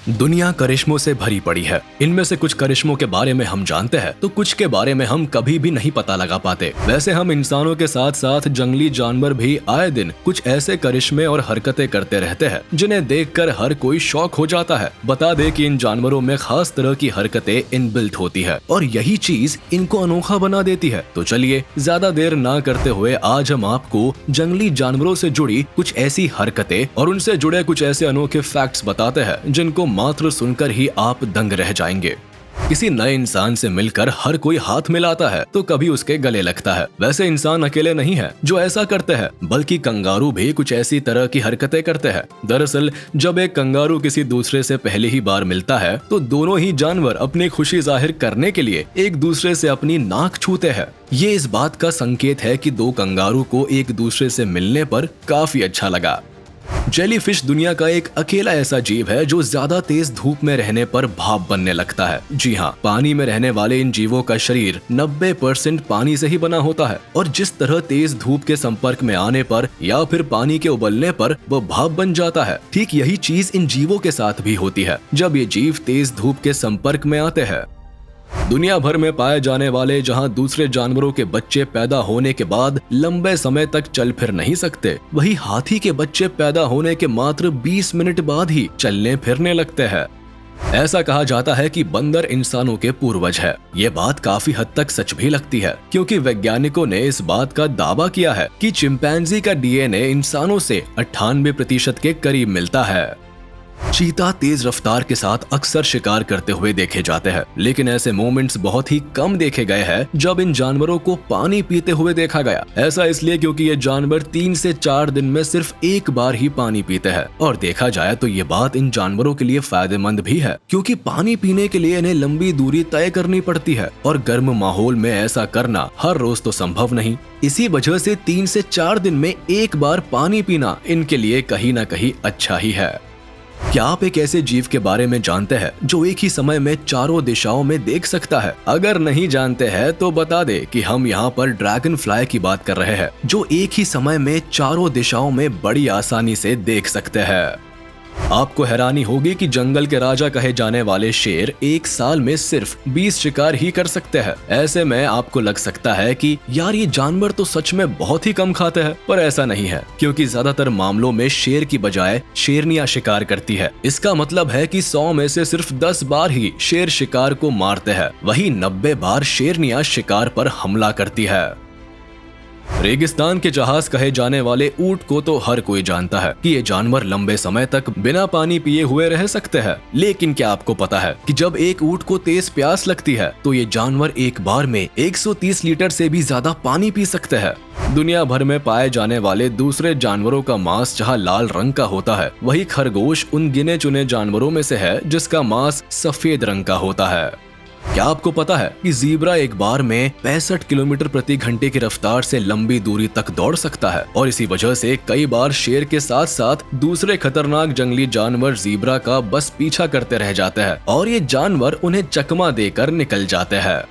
दुनिया करिश्मों से भरी पड़ी है। इनमें से कुछ करिश्मों के बारे में हम जानते हैं तो कुछ के बारे में हम कभी भी नहीं पता लगा पाते। वैसे हम इंसानों के साथ साथ जंगली जानवर भी आए दिन कुछ ऐसे करिश्मे और हरकतें करते रहते हैं जिन्हें देखकर हर कोई शौक हो जाता है। बता दे कि इन जानवरों में खास तरह की हरकतें इनबिल्ट होती है और यही चीज इनको अनोखा बना देती है। तो चलिए ज्यादा देर ना करते हुए आज हम आपको जंगली जानवरों से जुड़ी कुछ ऐसी हरकतें और उनसे जुड़े कुछ ऐसे अनोखे फैक्ट्स बताते हैं जिनको मात्र सुनकर ही आप दंग रह जाएंगे। किसी नए इंसान से मिलकर हर कोई हाथ मिलाता है तो कभी उसके गले लगता है। वैसे इंसान अकेले नहीं है जो ऐसा करते हैं, बल्कि कंगारू भी कुछ ऐसी तरह की हरकतें करते हैं। दरअसल जब एक कंगारू किसी दूसरे से पहली ही बार मिलता है तो दोनों ही जानवर अपनी खुशी जाहिर करने के लिए एक दूसरे से अपनी नाक छूते हैं। ये इस बात का संकेत है कि दो कंगारू को एक दूसरे से मिलने पर काफी अच्छा लगा। जेलीफिश दुनिया का एक अकेला ऐसा जीव है जो ज्यादा तेज धूप में रहने पर भाप बनने लगता है। जी हाँ, पानी में रहने वाले इन जीवों का शरीर 90% पानी से ही बना होता है और जिस तरह तेज धूप के संपर्क में आने पर या फिर पानी के उबलने पर वो भाप बन जाता है, ठीक यही चीज इन जीवों के साथ भी होती है जब ये जीव तेज धूप के संपर्क में आते हैं। दुनिया भर में पाए जाने वाले जहां दूसरे जानवरों के बच्चे पैदा होने के बाद लंबे समय तक चल फिर नहीं सकते, वहीं हाथी के बच्चे पैदा होने के मात्र 20 मिनट बाद ही चलने फिरने लगते हैं। ऐसा कहा जाता है कि बंदर इंसानों के पूर्वज है। ये बात काफी हद तक सच भी लगती है क्योंकि वैज्ञानिकों ने इस बात का दावा किया है कि चिंपैंजी का डीएनए इंसानों से 98% के करीब मिलता है। चीता तेज रफ्तार के साथ अक्सर शिकार करते हुए देखे जाते हैं, लेकिन ऐसे मोमेंट्स बहुत ही कम देखे गए हैं जब इन जानवरों को पानी पीते हुए देखा गया। ऐसा इसलिए क्योंकि ये जानवर 3 से 4 दिन में सिर्फ एक बार ही पानी पीते हैं और देखा जाए तो ये बात इन जानवरों के लिए फायदेमंद भी है क्योंकि पानी पीने के लिए इन्हें लंबी दूरी तय करनी पड़ती है और गर्म माहौल में ऐसा करना हर रोज तो संभव नहीं। इसी वजह से 3 से 4 दिन में एक बार पानी पीना इनके लिए कहीं ना कहीं अच्छा ही है। क्या आप एक ऐसे जीव के बारे में जानते हैं जो एक ही समय में चारों दिशाओं में देख सकता है? अगर नहीं जानते हैं तो बता दे कि हम यहाँ पर ड्रैगन फ्लाई की बात कर रहे हैं जो एक ही समय में चारों दिशाओं में बड़ी आसानी से देख सकते हैं। आपको हैरानी होगी कि जंगल के राजा कहे जाने वाले शेर एक साल में सिर्फ 20 शिकार ही कर सकते हैं। ऐसे में आपको लग सकता है कि यार ये जानवर तो सच में बहुत ही कम खाते हैं, पर ऐसा नहीं है क्योंकि ज्यादातर मामलों में शेर की बजाय शेरनियां शिकार करती है। इसका मतलब है कि 100 में से सिर्फ 10 बार ही शेर शिकार को मारते हैं, वही 90 बार शेरनियां शिकार पर हमला करती है। रेगिस्तान के जहाज कहे जाने वाले ऊंट को तो हर कोई जानता है कि ये जानवर लंबे समय तक बिना पानी पिए हुए रह सकते हैं, लेकिन क्या आपको पता है कि जब एक ऊंट को तेज प्यास लगती है तो ये जानवर एक बार में 130 लीटर से भी ज्यादा पानी पी सकते हैं। दुनिया भर में पाए जाने वाले दूसरे जानवरों का मांस जहां लाल रंग का होता है, वही खरगोश उन गिने चुने जानवरों में से है जिसका मांस सफेद रंग का होता है। क्या आपको पता है कि ज़ीब्रा एक बार में 65 किलोमीटर प्रति घंटे की रफ्तार से लंबी दूरी तक दौड़ सकता है और इसी वजह से कई बार शेर के साथ साथ दूसरे खतरनाक जंगली जानवर ज़ीब्रा का बस पीछा करते रह जाते हैं और ये जानवर उन्हें चकमा देकर निकल जाते हैं।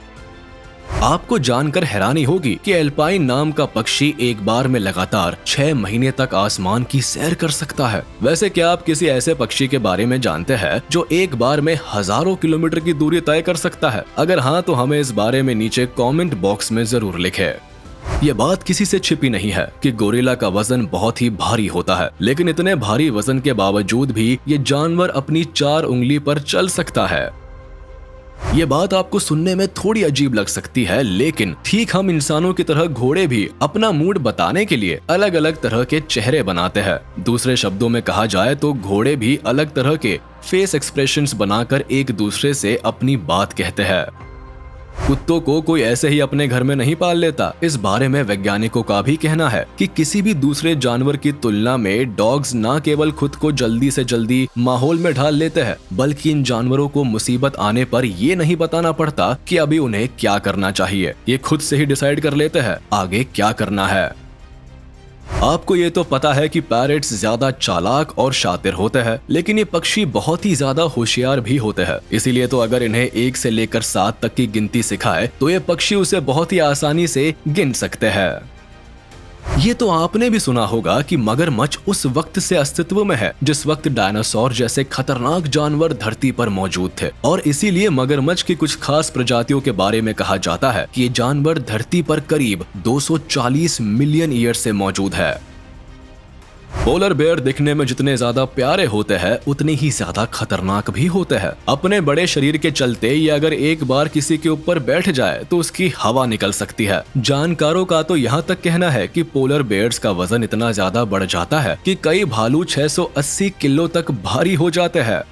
आपको जानकर हैरानी होगी कि एल्पाइन नाम का पक्षी एक बार में लगातार 6 महीने तक आसमान की सैर कर सकता है। वैसे क्या आप किसी ऐसे पक्षी के बारे में जानते हैं जो एक बार में हजारों किलोमीटर की दूरी तय कर सकता है? अगर हाँ तो हमें इस बारे में नीचे कमेंट बॉक्स में जरूर लिखें। ये बात किसी से छिपी नहीं है कि गोरिल्ला का वजन बहुत ही भारी होता है, लेकिन इतने भारी वजन के बावजूद भी ये जानवर अपनी 4 उंगली पर चल सकता है। ये बात आपको सुनने में थोड़ी अजीब लग सकती है, लेकिन ठीक हम इंसानों की तरह घोड़े भी अपना मूड बताने के लिए अलग अलग तरह के चेहरे बनाते हैं। दूसरे शब्दों में कहा जाए तो घोड़े भी अलग तरह के फेस एक्सप्रेशंस बनाकर एक दूसरे से अपनी बात कहते हैं। कुत्तों को कोई ऐसे ही अपने घर में नहीं पाल लेता। इस बारे में वैज्ञानिकों का भी कहना है कि किसी भी दूसरे जानवर की तुलना में डॉग्स न केवल खुद को जल्दी से जल्दी माहौल में ढाल लेते हैं, बल्कि इन जानवरों को मुसीबत आने पर ये नहीं बताना पड़ता कि अभी उन्हें क्या करना चाहिए। ये खुद से ही डिसाइड कर लेते हैं आगे क्या करना है। आपको ये तो पता है कि पैरट्स ज्यादा चालाक और शातिर होते हैं, लेकिन ये पक्षी बहुत ही ज्यादा होशियार भी होते हैं। इसीलिए तो अगर इन्हें 1 से लेकर 7 तक की गिनती सिखाए तो ये पक्षी उसे बहुत ही आसानी से गिन सकते हैं। ये तो आपने भी सुना होगा कि मगरमच्छ उस वक्त से अस्तित्व में है जिस वक्त डायनासोर जैसे खतरनाक जानवर धरती पर मौजूद थे, और इसीलिए मगरमच्छ की कुछ खास प्रजातियों के बारे में कहा जाता है कि ये जानवर धरती पर करीब 240 मिलियन ईयर से मौजूद है। पोलर बेयर दिखने में जितने ज्यादा प्यारे होते हैं उतने ही ज्यादा खतरनाक भी होते हैं। अपने बड़े शरीर के चलते ये अगर एक बार किसी के ऊपर बैठ जाए तो उसकी हवा निकल सकती है। जानकारों का तो यहाँ तक कहना है कि पोलर बेयर्स का वजन इतना ज्यादा बढ़ जाता है कि कई भालू 680 किलो तक भारी हो जाते हैं।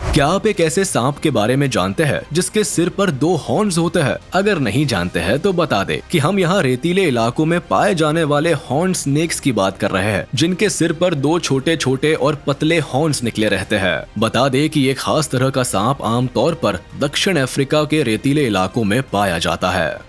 क्या आप एक ऐसे सांप के बारे में जानते हैं जिसके सिर पर 2 हॉर्न्स होते हैं? अगर नहीं जानते हैं तो बता दे कि हम यहाँ रेतीले इलाकों में पाए जाने वाले हॉर्न स्नेक्स की बात कर रहे हैं, जिनके सिर पर 2 छोटे छोटे और पतले हॉर्न्स निकले रहते हैं। बता दे कि ये खास तरह का सांप आमतौर पर दक्षिण अफ्रीका के रेतीले इलाकों में पाया जाता है।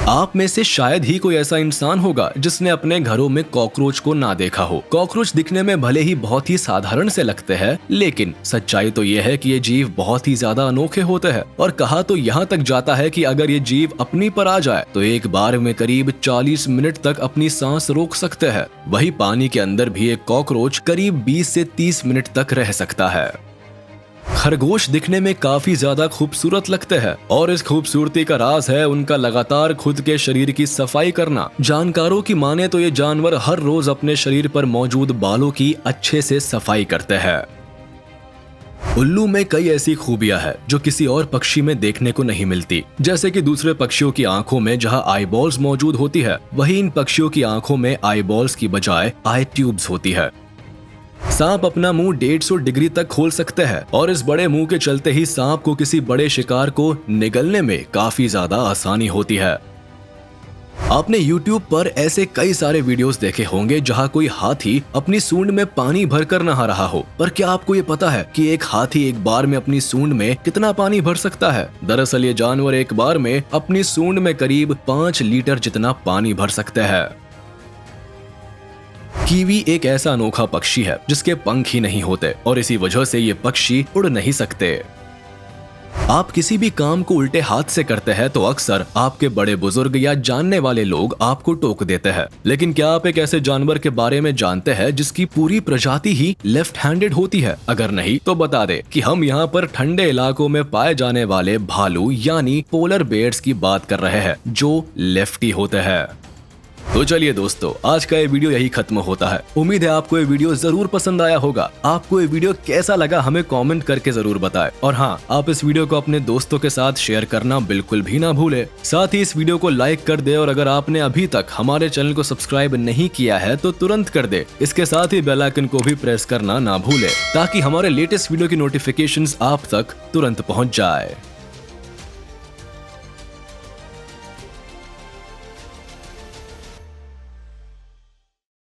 आप में से शायद ही कोई ऐसा इंसान होगा जिसने अपने घरों में कॉकरोच को ना देखा हो। कॉकरोच दिखने में भले ही बहुत ही साधारण से लगते हैं, लेकिन सच्चाई तो ये है कि ये जीव बहुत ही ज्यादा अनोखे होते हैं। और कहा तो यहाँ तक जाता है कि अगर ये जीव अपनी पर आ जाए तो एक बार में करीब 40 मिनट तक अपनी सांस रोक सकते हैं। वही पानी के अंदर भी एक कॉकरोच करीब 20 से 30 मिनट तक रह सकता है। खरगोश दिखने में काफी ज्यादा खूबसूरत लगते हैं और इस खूबसूरती का राज है उनका लगातार खुद के शरीर की सफाई करना। जानकारों की माने तो ये जानवर हर रोज अपने शरीर पर मौजूद बालों की अच्छे से सफाई करते हैं। उल्लू में कई ऐसी खूबियां हैं जो किसी और पक्षी में देखने को नहीं मिलती। जैसे कि दूसरे पक्षियों की आंखों में जहां आईबॉल्स मौजूद होती है, वहीं इन पक्षियों की आंखों में आईबॉल्स की बजाय आई ट्यूब्स होती है। सांप अपना मुंह 150 डिग्री तक खोल सकते हैं और इस बड़े मुंह के चलते ही सांप को किसी बड़े शिकार को निगलने में काफी ज्यादा आसानी होती है। आपने YouTube पर ऐसे कई सारे वीडियोस देखे होंगे जहां कोई हाथी अपनी सूंड में पानी भरकर नहा रहा हो, पर क्या आपको ये पता है कि एक हाथी एक बार में अपनी सूंड में कितना पानी भर सकता है? दरअसल ये जानवर एक बार में अपनी सूंड में करीब 5 लीटर जितना पानी भर सकते हैं। कीवी एक ऐसा अनोखा पक्षी है जिसके पंख ही नहीं होते और इसी वजह से ये पक्षी उड़ नहीं सकते। आप किसी भी काम को उल्टे हाथ से करते हैं तो अक्सर आपके बड़े बुजुर्ग या जानने वाले लोग आपको टोक देते हैं। लेकिन क्या आप एक ऐसे जानवर के बारे में जानते हैं जिसकी पूरी प्रजाति ही लेफ्ट हैंडेड होती है? अगर नहीं तो बता दे कि हम यहाँ पर ठंडे इलाकों में पाए जाने वाले भालू यानी पोलर बेयर्स की बात कर रहे हैं जो लेफ्टी होते हैं। तो चलिए दोस्तों, आज का ये वीडियो यही खत्म होता है। उम्मीद है आपको ये वीडियो जरूर पसंद आया होगा। आपको ये वीडियो कैसा लगा हमें कमेंट करके जरूर बताएं। और हाँ, आप इस वीडियो को अपने दोस्तों के साथ शेयर करना बिल्कुल भी ना भूले। साथ ही इस वीडियो को लाइक कर दे और अगर आपने अभी तक हमारे चैनल को सब्सक्राइब नहीं किया है तो तुरंत कर दे। इसके साथ ही बेल आइकन को भी प्रेस करना ना भूले ताकि हमारे लेटेस्ट वीडियो की नोटिफिकेशंस आप तक तुरंत पहुँच जाए।